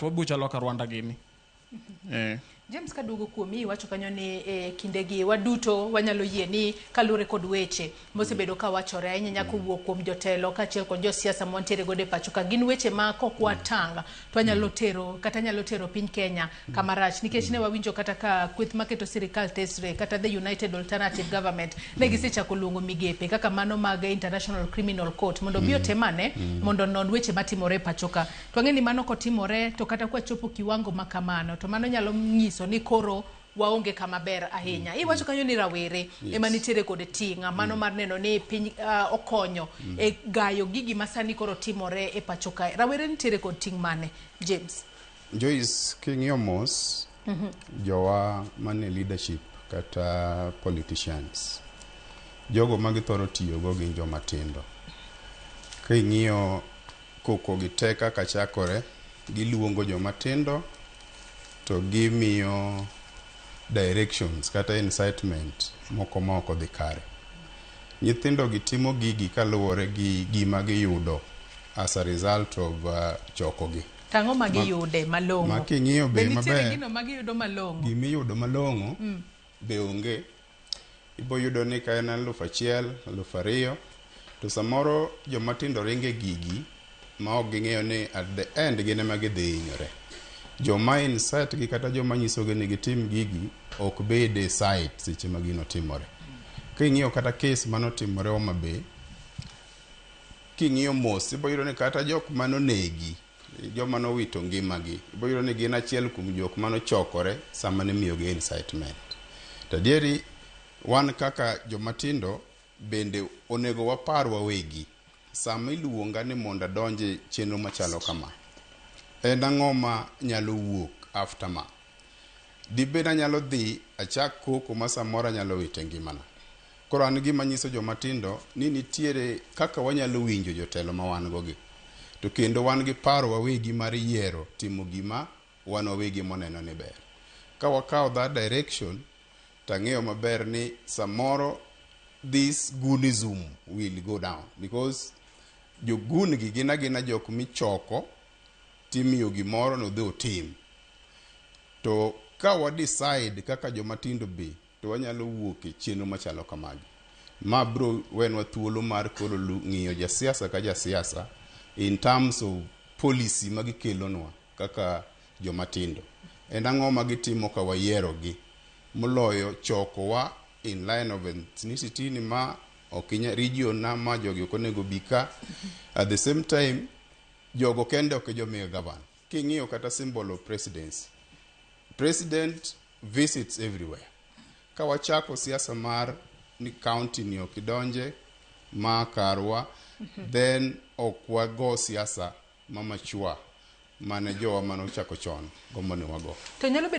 wabucha loka Rwanda gini. James kadugo kuomi wacho kanyo ni kindegi waduto wanyalo yie ni kalure kod weche mosebedo ka wachore ahinya nyaka wuok kuom jotelo kaachiel kod josiasa montiere gode pacho ka gin weche ma kokwa tanga to nyalo tero piny Kenya kamarach nikech ne wawinjo kata ka kweth maketo sirikal tesre kata the United Alternative Government ne gisechako luongo migepe kaka mano mag International Criminal Court mondo bio temane mondo non weche matimore pacho ka to ng'eni mano kotimore to kata kwa chopo kiwango makamano to mano nyalo nyiso ni koro waonge kama ber ahinya. Iwacho kanyo ni rawere ema nitiere kod tinga mano mar neno ni piny okonyo e gayo gigi masani koro timore e pacho kae. Rawere nitiere kod ting mane, James? Joyce king'iyo mos jowa mane leadership kata politicians jogo magithoro tiyogo gin joma tindo. King'iyo koko gi teka kachakore giluongo joma tindo to gimiyo directions kata incitement moko dhi kare. Nyithindo gitimo gigi kaluwore gi gima giyudo as a result of choko gi. Tang'o magiyude malong'o. Making'iyo be maber. Gino magiyudo malong'o. Gimiyudo malong'o be onge. Ibo yudo ni ka en 1,000, 2,000 to samoro joma tindo ringe gigi ma ok ging'eyo ni at the end gine ma gidhi hinyore. Joma insight gi kata joma nyisogi ni gitim gigi ok bede site seche ma gino timore. King'iyo kata case manotimore Homa Bay, king'iyo mos ibo yudo ni kata jok manonegi, joma nowito ngimagi, ibo yudo ni gin achiel kuom jok manochokore sama ne miyogi incitement. Tadieri wan kaka joma tindo bende onego wapar wawegi sama iluonga ni mondo adonje chenro machalo kama. En ang'o ma nyalo wuok after ma? Dibe na nyalo dhi achak koko ma samora nyalo wite ngimana. Koro an gima nyiso joma tindo ni nitiere kaka wanyalo winjo jotelo ma wan gogi. To kendo wan gi paro wawegi mar yiero timo gima wan wawegi moneno ni ber. Ka wakawo that direction tang'eyo maber ni samoro this goonism will go down because jogun gi gina jok michoko timiyo gimoro no dhi otim. To ka wa decide kaka joma tindo be to wanyalo wuok e chenro machalo kamagi. Ma bro wenwa thuolo mar koro ng'iyo jasiasa ka jasiasa in terms of policy magikelonwa kaka joma tindo. En ang'o magitimo ka wayiero gi moloyo chokowa in line of ethnicity ni ma okinya region na ma jogi okonego bika. At the same time jogo kende ok jomiyo governor. King'iyo kata symbol of presidency. President visits everywhere. Ka wachako siasa mar ni county ni okidonje ma karwa then okwa go siasa mama chua mane jowa manochako chon gomone wago.